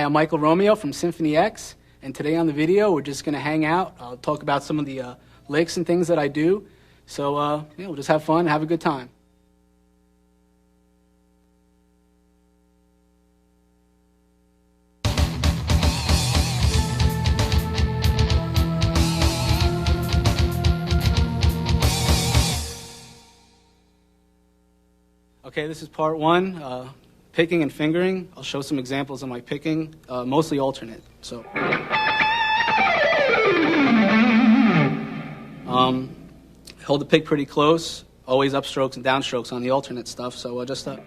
I'm Michael Romeo from Symphony X, and today on the video we're just going to hang out. I'll talk about some of the licks and things that I do. So we'll just have fun, have a good time. Okay, this is part one, picking and fingering. I'll show some examples of my picking, mostly alternate. So, hold the pick pretty close, always upstrokes and downstrokes on the alternate stuff. So just So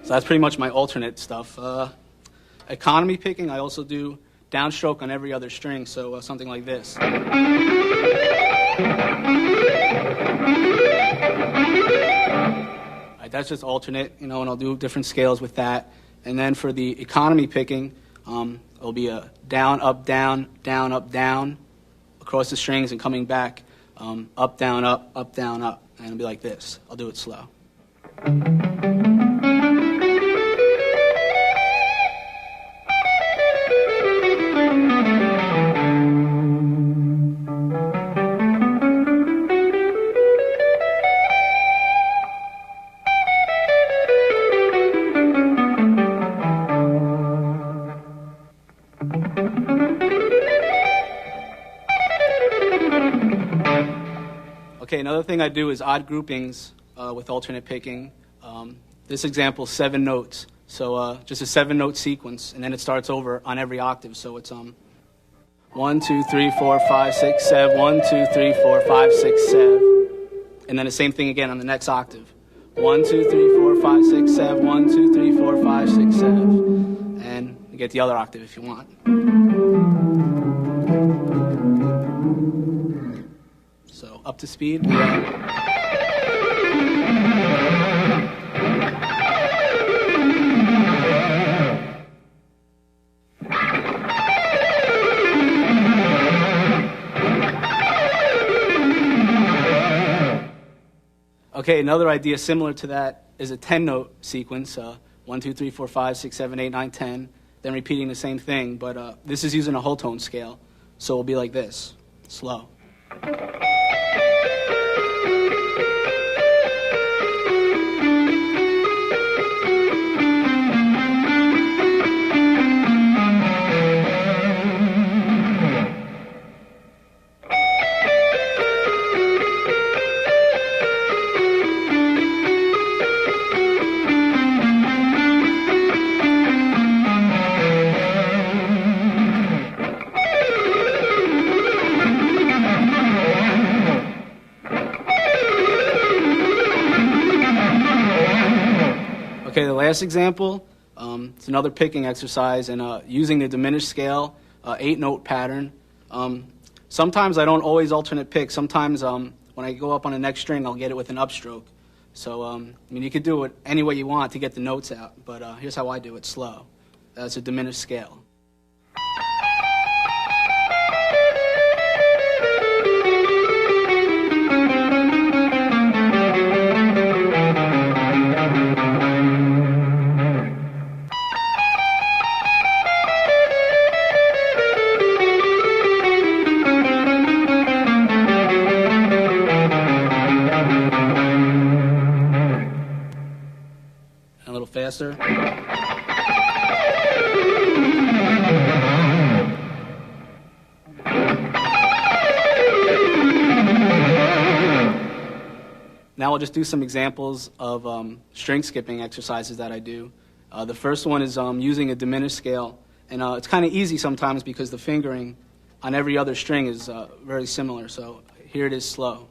that's pretty much my alternate stuff. Economy picking, I also do downstroke on every other string, so something like this. That's just alternate, and I'll do different scales with that. And then for the economy picking, it'll be a down, up, down, up, down, across the strings and coming back, up, down, up, down, up. And it'll be like this. I'll do it slow. Okay, another thing I do is odd groupings with alternate picking. This example is 7 notes, so just a 7-note sequence, and then it starts over on every octave. So it's 1, 2, 3, 4, 5, 6, 7, 1, 2, 3, 4, 5, 6, 7, and then the same thing again on the next octave. 1, 2, 3, 4, 5, 6, 7, 1, 2, 3, 4, 5, 6, 7, and you get the other octave if you want. So up to speed. Okay, another idea similar to that is a 10-note sequence, 1, 2, 3, 4, 5, 6, 7, 8, 9, 10, then repeating the same thing, but this is using a whole tone scale, so it'll be like this, slow. Okay, the last example, it's another picking exercise and using the diminished scale, 8-note pattern. Sometimes I don't always alternate pick. Sometimes when I go up on the next string, I'll get it with an upstroke. So, you could do it any way you want to get the notes out, but here's how I do it, slow. That's a diminished scale. A little faster. Now I'll just do some examples of string skipping exercises that I do. The first one is using a diminished scale, and it's kind of easy sometimes because the fingering on every other string is very similar. So here it is slow.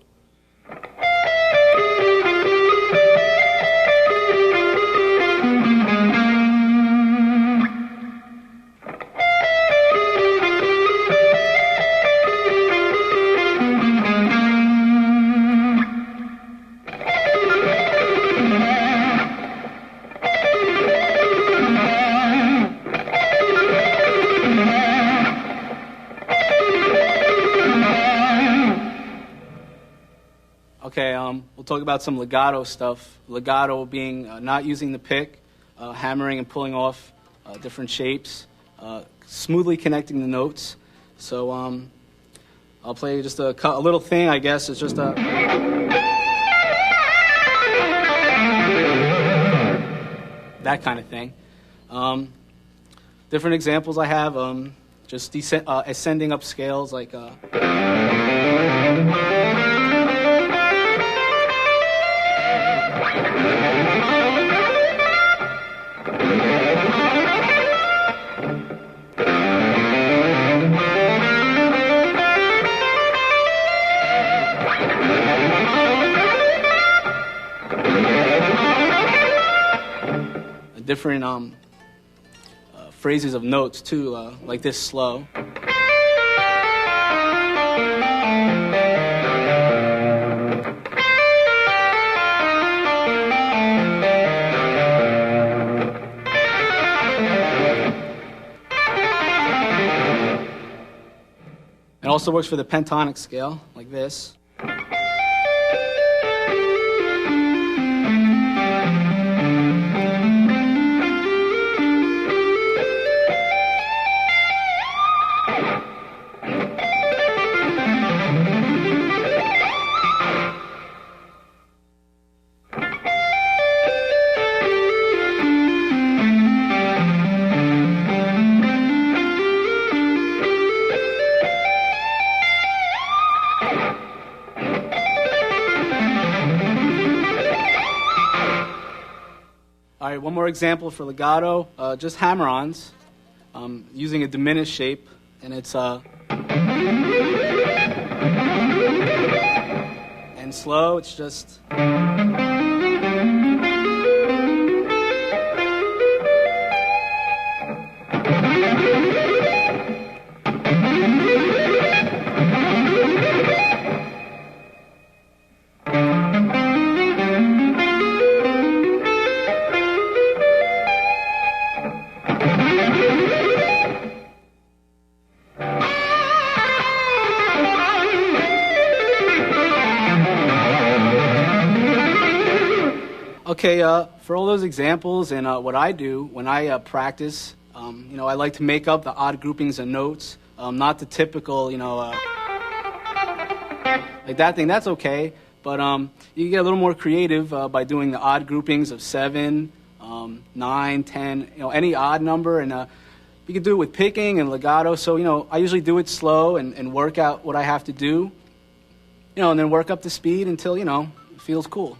Okay, we'll talk about some legato stuff. Legato being not using the pick, hammering and pulling off different shapes, smoothly connecting the notes. So I'll play just a little thing, I guess. It's just a... that kind of thing. Different examples I have, just ascending up scales like... different phrases of notes too, like this slow. It also works for the pentatonic scale, like this. All right, one more example for legato, just hammer-ons, using a diminished shape, and it's and slow, it's just... Okay, for all those examples and what I do when I practice, I like to make up the odd groupings of notes, not the typical, like that thing. That's okay, but you can get a little more creative by doing the odd groupings of 7, 9, 10, any odd number, and you can do it with picking and legato. So, I usually do it slow and work out what I have to do, and then work up the speed until, it feels cool.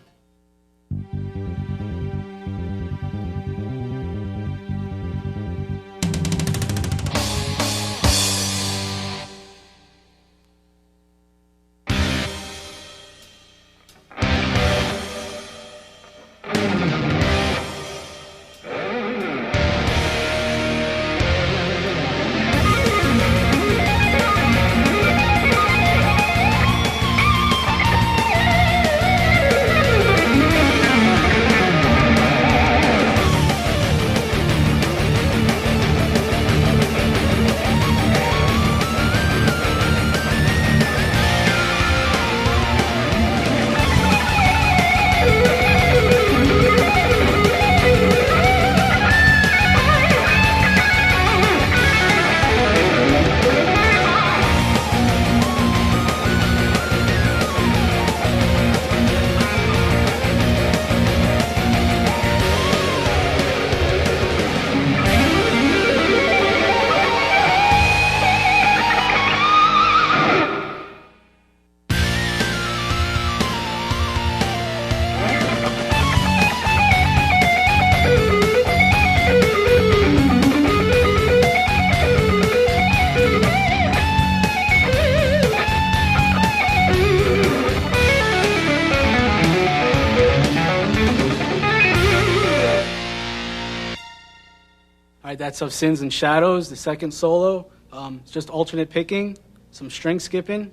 That's of Sins and Shadows, the second solo. It's just alternate picking, some string skipping,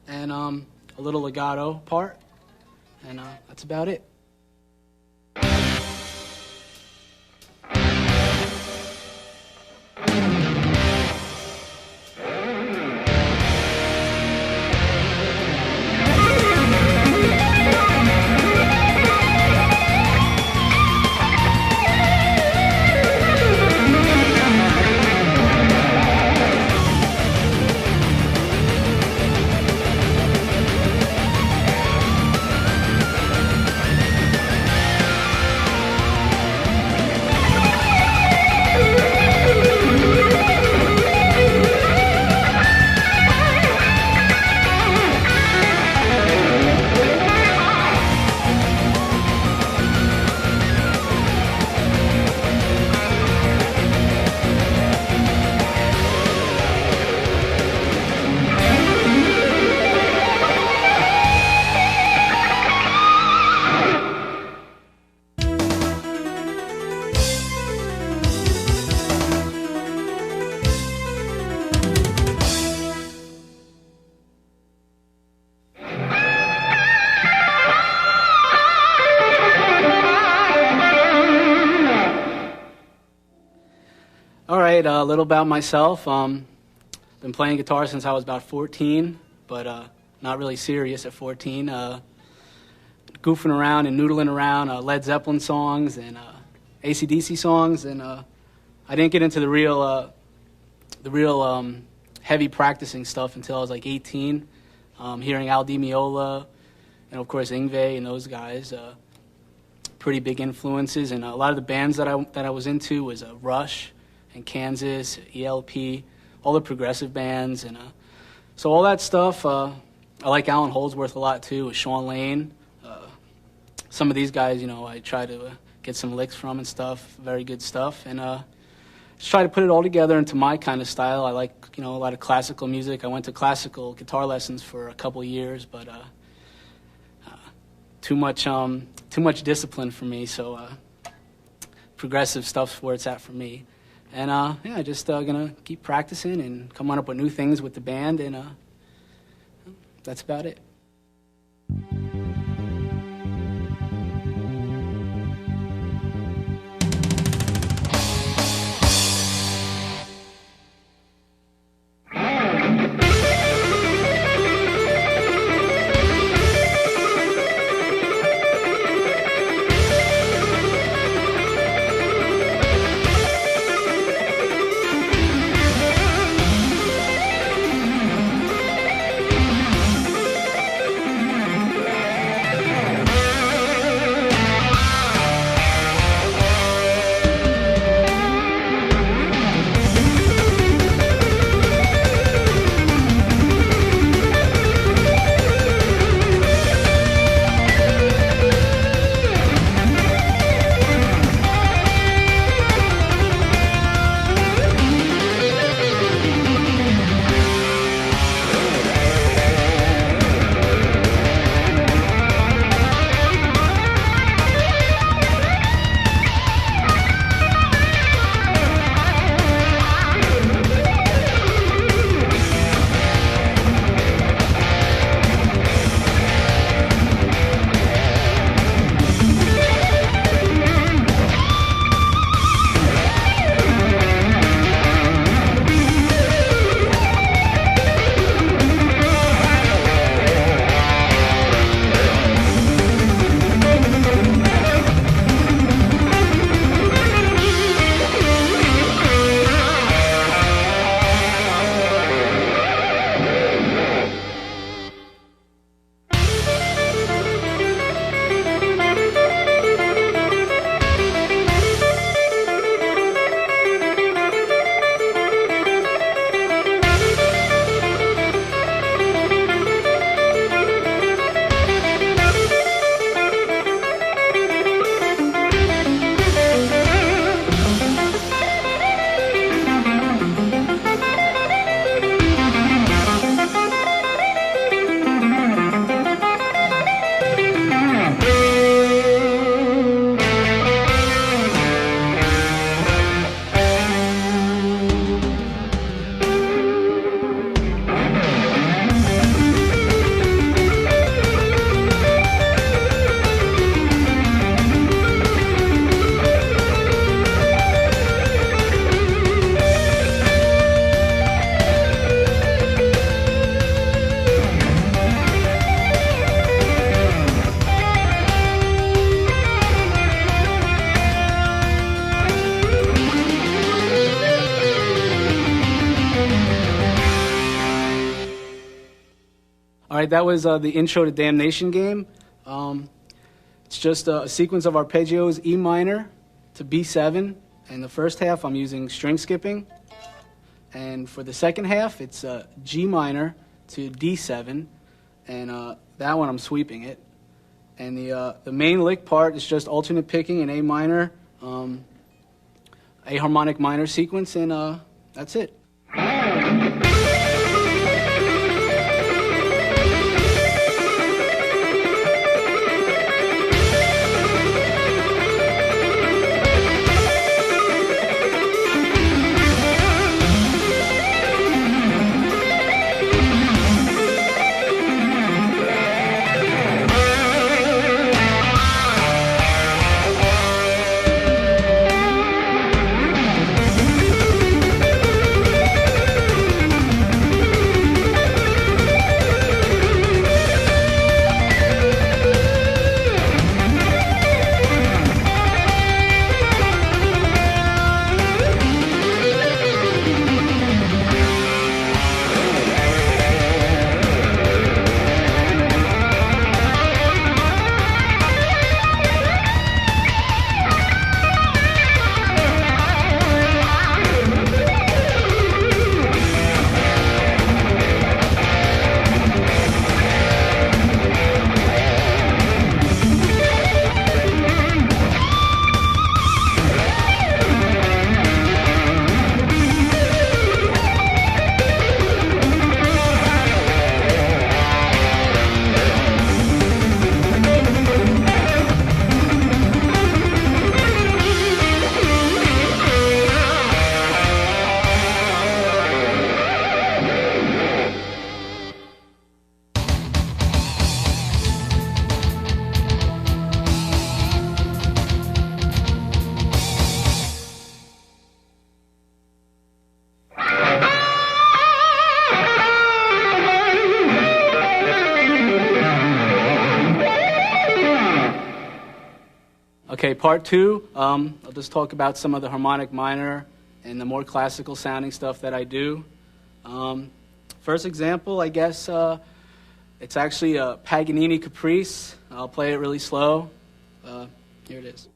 and a little legato part. And that's about it. All right, a little about myself. Been playing guitar since I was about 14, but not really serious at 14. Goofing around and noodling around Led Zeppelin songs and AC/DC songs, and I didn't get into the real heavy practicing stuff until I was like 18. Hearing Al Di Meola and of course Yngwie and those guys, pretty big influences. And a lot of the bands that I was into was Rush and Kansas, ELP, all the progressive bands, and so all that stuff. I like Alan Holdsworth a lot too, with Sean Lane. Some of these guys, I try to get some licks from and stuff, very good stuff, and just try to put it all together into my kind of style. I like, a lot of classical music. I went to classical guitar lessons for a couple years, but too much discipline for me, so progressive stuff's where it's at for me. And just gonna keep practicing and coming up with new things with the band, and that's about it. All right, that was the intro to Damnation game. It's just a sequence of arpeggios, E minor to B7. And the first half, I'm using string skipping. And for the second half, it's G minor to D7. And that one, I'm sweeping it. And the main lick part is just alternate picking in A minor, A harmonic minor sequence, and that's it. Okay, part two, I'll just talk about some of the harmonic minor and the more classical sounding stuff that I do. First example, I guess, it's actually a Paganini Caprice. I'll play it really slow. Here it is.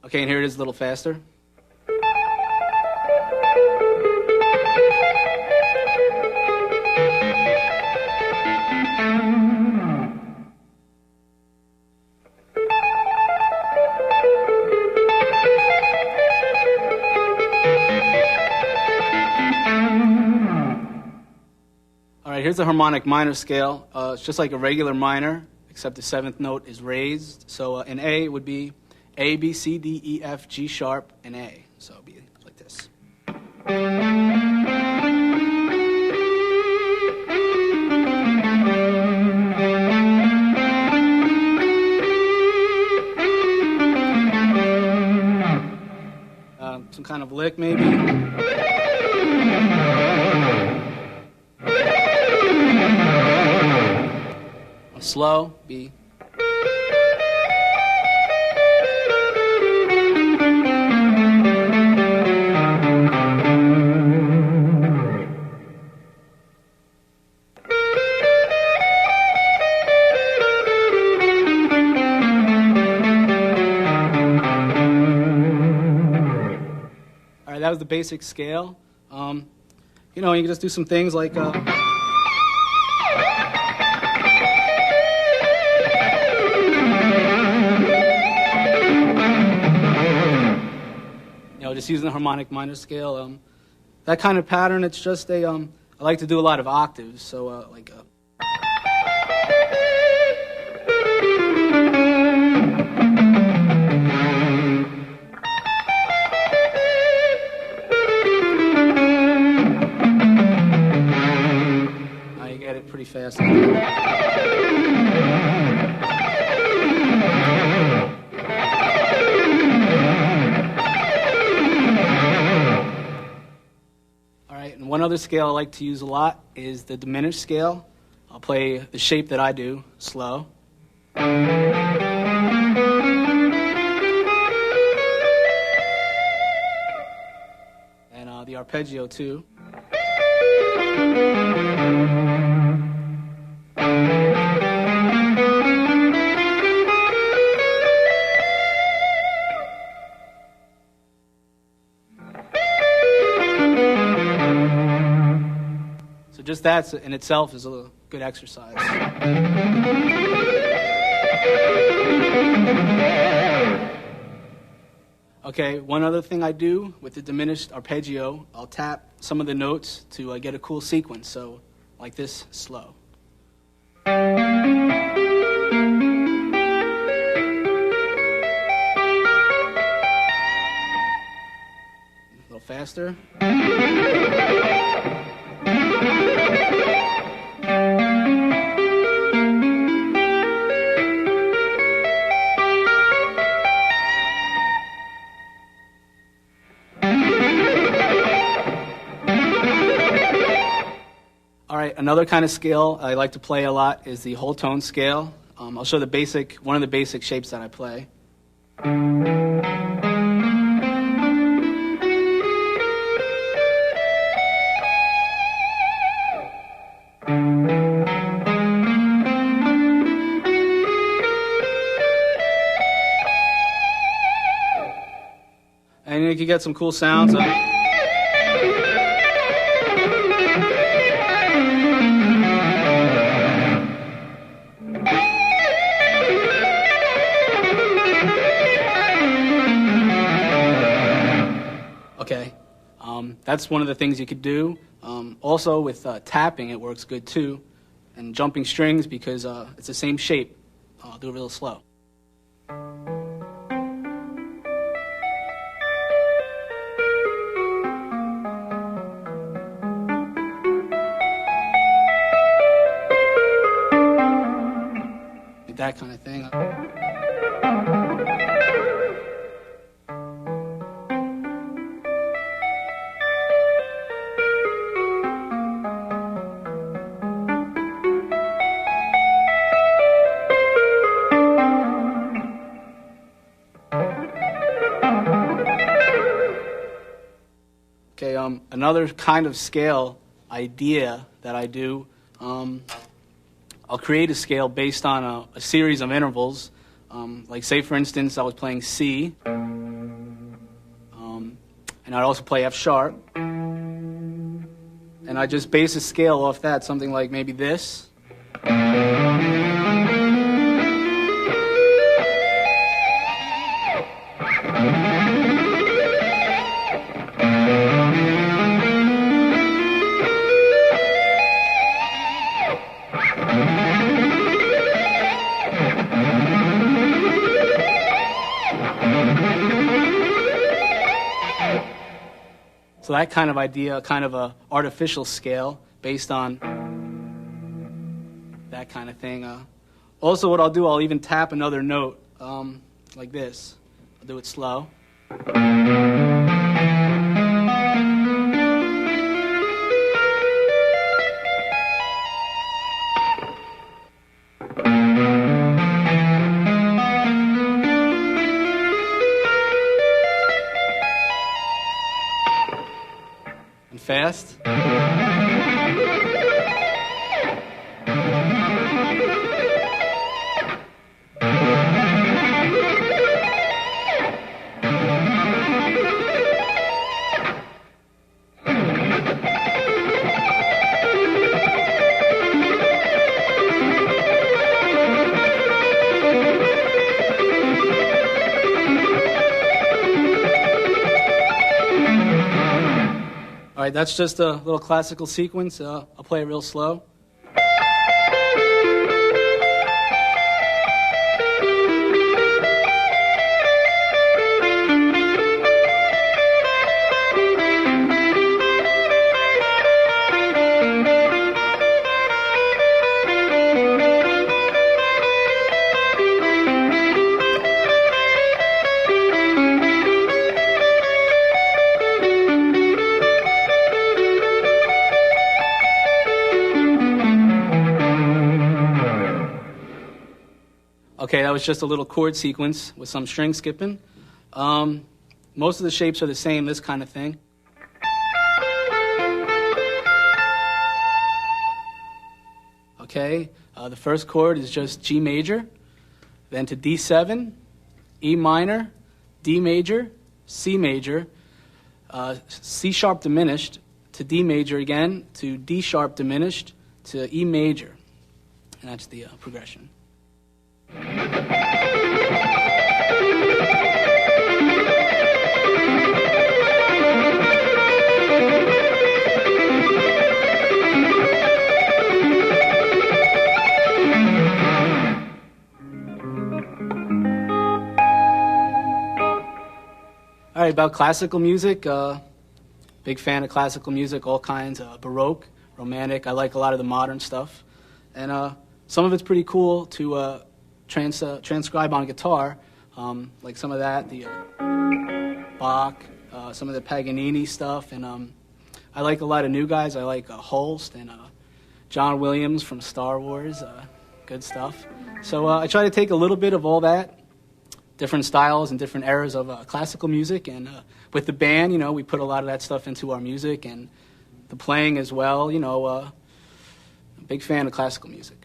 Okay, and here it is a little faster. All right, here's the harmonic minor scale. It's just like a regular minor, except the seventh note is raised. So in A, it would be A, B, C, D, E, F, G sharp, and A. So it'll be like this. Some kind of lick, maybe. Slow, B. That was the basic scale. You know, you can just do some things like... you know, just using the harmonic minor scale. That kind of pattern, it's just a... I like to do a lot of octaves, so like... pretty fast. All right, and one other scale I like to use a lot is the diminished scale. I'll play the shape that I do, slow. And the arpeggio too. Just that in itself is a good exercise. Okay, one other thing I do with the diminished arpeggio, I'll tap some of the notes to get a cool sequence. So, like this, slow. A little faster. All right, another kind of scale I like to play a lot is the whole tone scale. I'll show one of the basic shapes that I play. And you can get some cool sounds. Okay, that's one of the things you could do. Also with tapping, it works good too. And jumping strings, because it's the same shape. I'll do it real slow. That kind of another kind of scale idea that I do, I'll create a scale based on a series of intervals. Like say, for instance, I was playing C, and I'd also play F sharp. And I just base a scale off that, something like maybe this. So that kind of idea, kind of a artificial scale based on that kind of thing. Also what I'll do, I'll even tap another note like this. I'll do it slow. Fast. All right, that's just a little classical sequence. I'll play it real slow. Okay, that was just a little chord sequence with some string skipping. Most of the shapes are the same, this kind of thing. Okay, the first chord is just G major, then to D7, E minor, D major, C major, C sharp diminished, to D major again, to D sharp diminished, to E major. And that's the progression. All right, about classical music. Big fan of classical music, all kinds, Baroque, Romantic. I like a lot of the modern stuff. And some of it's pretty cool to transcribe on guitar, like some of that, the Bach, some of the Paganini stuff. And I like a lot of new guys. I like Holst and John Williams from Star Wars, good stuff. So I try to take a little bit of all that, different styles and different eras of classical music, and with the band, you know, we put a lot of that stuff into our music and the playing as well. You know, a big fan of classical music.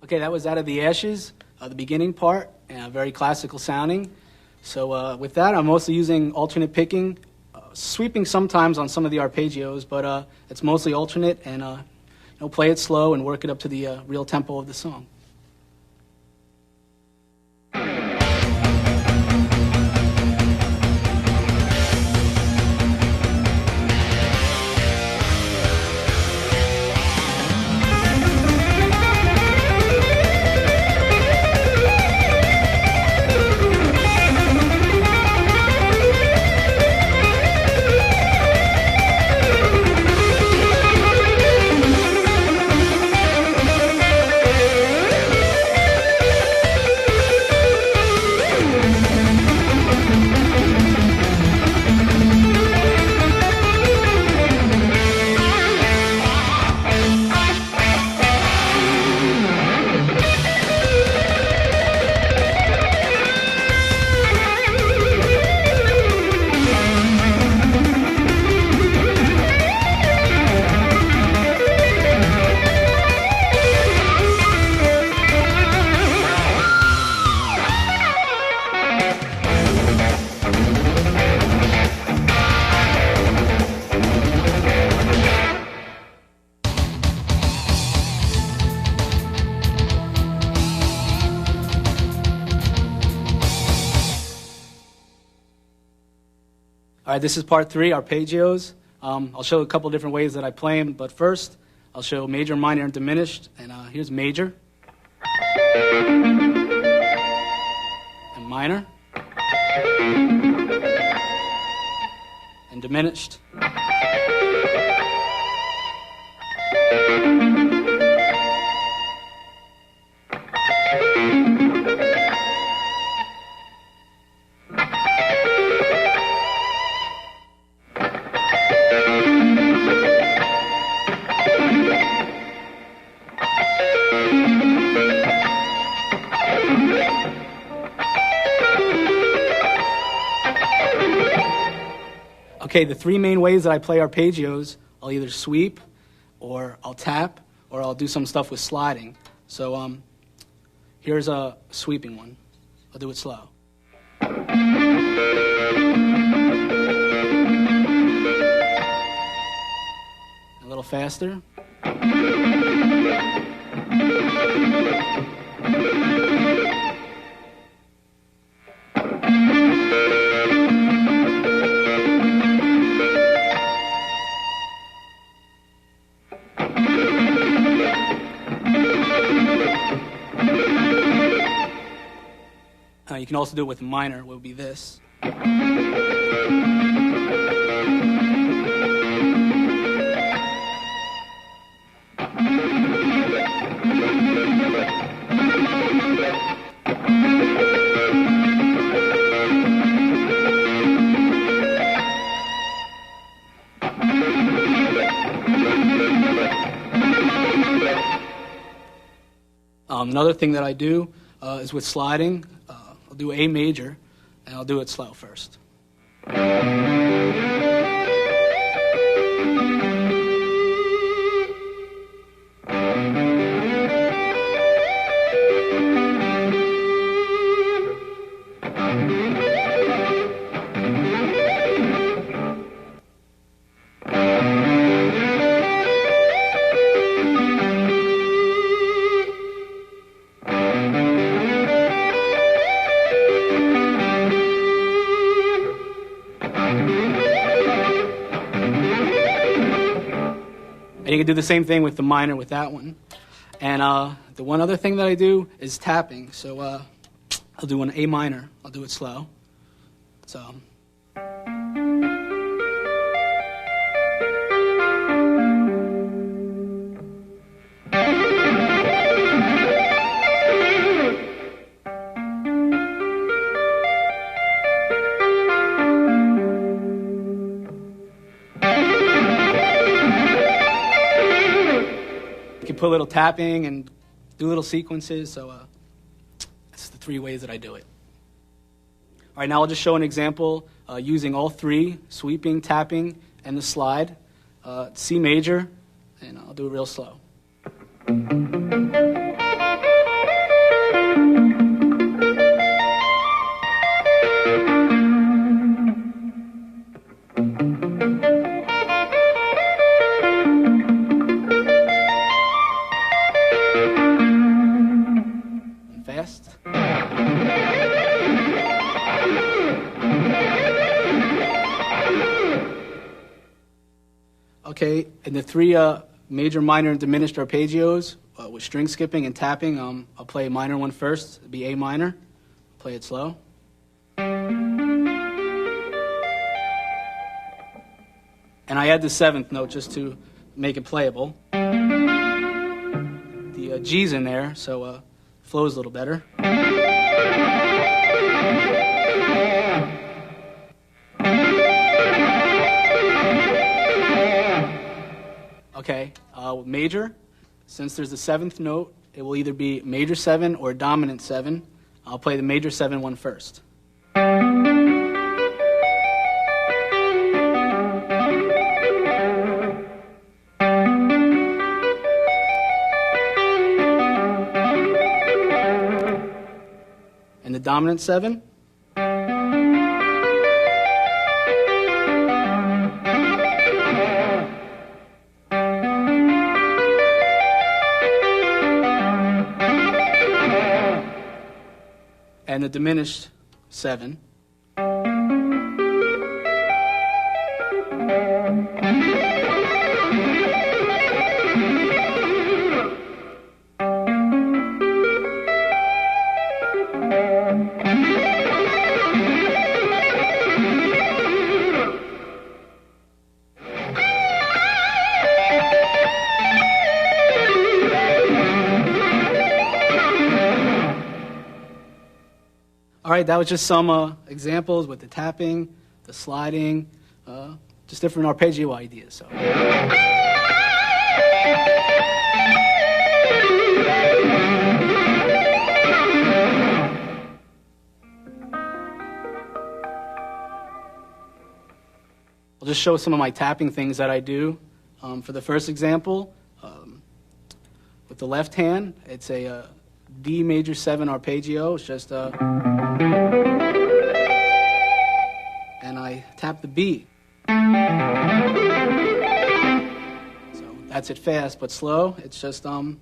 Okay, that was Out of the Ashes, the beginning part, very classical sounding. So with that, I'm mostly using alternate picking, sweeping sometimes on some of the arpeggios, but it's mostly alternate, and play it slow and work it up to the real tempo of the song. All right, this is part 3, arpeggios. I'll show a couple different ways that I play them, but first I'll show major, minor, and diminished. And here's major. And minor. And diminished. Okay, the 3 main ways that I play arpeggios, I'll either sweep, or I'll tap, or I'll do some stuff with sliding. So here's a sweeping one. I'll do it slow. A little faster. You can also do it with minor, it would be this. Another thing that I do is with sliding. I'll do A major, and I'll do it slow first. And you can do the same thing with the minor with that one. And the one other thing that I do is tapping. So I'll do an A minor. I'll do it slow. So. You can put a little tapping and do little sequences, so that's the 3 ways that I do it. All right, now I'll just show an example using all 3, sweeping, tapping, and the slide. C major, and I'll do it real slow. In the three major, minor, and diminished arpeggios, with string skipping and tapping, I'll play a minor one first. It'll be A minor. Play it slow. And I add the seventh note just to make it playable. The G's in there, so it flows a little better. Okay, major. Since there's the seventh note, it will either be major 7 or dominant 7. I'll play the major 7 one first. And the dominant 7. And the diminished 7. All right, that was just some examples with the tapping, the sliding, just different arpeggio ideas. So. I'll just show some of my tapping things that I do. For the first example, with the left hand, it's a D major 7 arpeggio. It's just and I tap the B. So that's it fast but slow. It's just and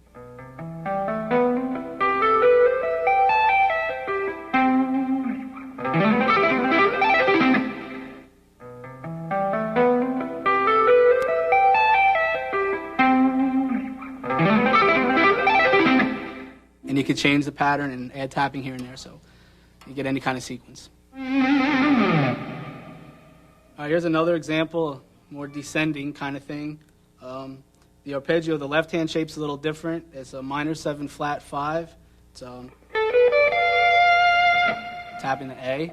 you can change the pattern and add tapping here and there, so you get any kind of sequence. All right, here's another example, more descending kind of thing. The arpeggio, the left hand shape's a little different. It's a minor 7 flat 5. It's tapping the A.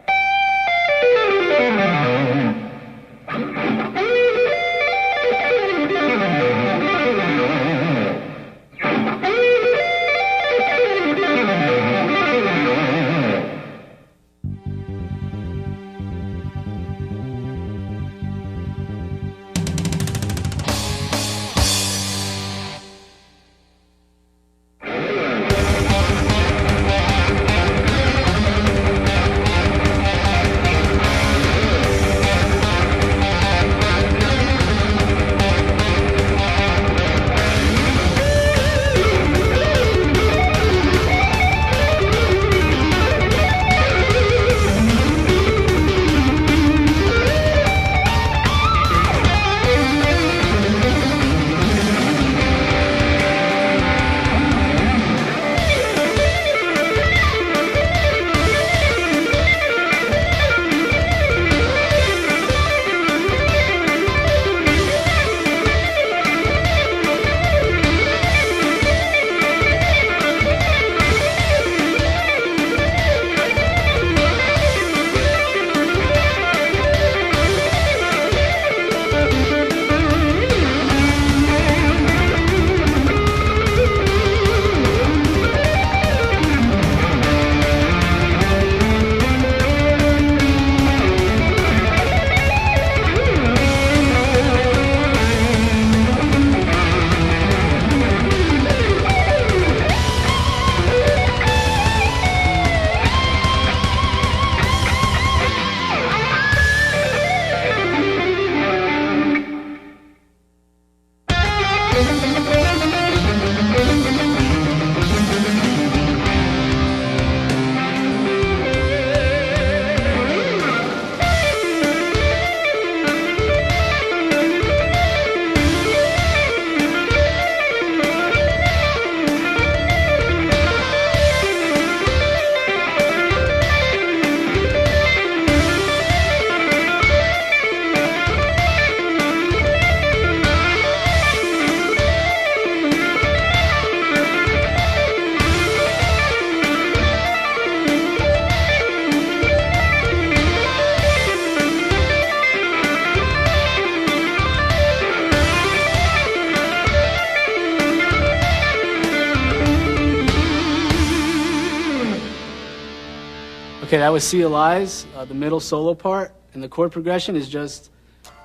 Okay, that was Sea Lies, the middle solo part, and the chord progression is just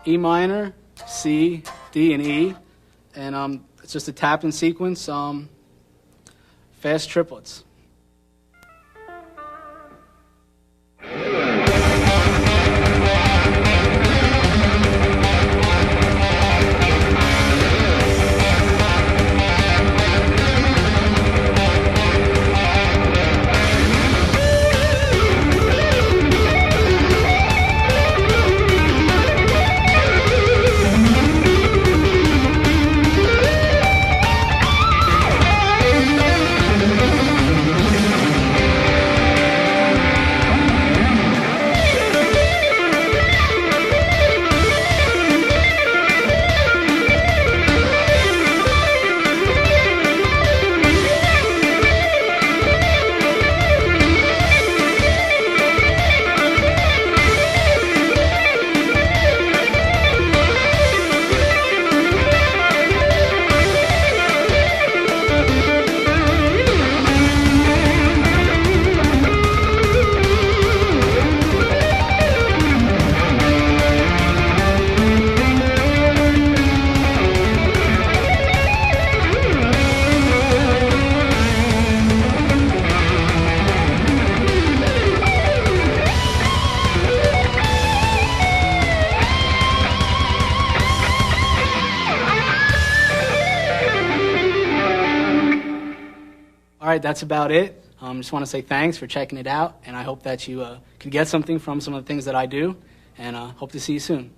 E minor, C, D, and E, and it's just a tapping sequence, fast triplets. All right, that's about it. Just want to say thanks for checking it out, and I hope that you could get something from some of the things that I do, and hope to see you soon.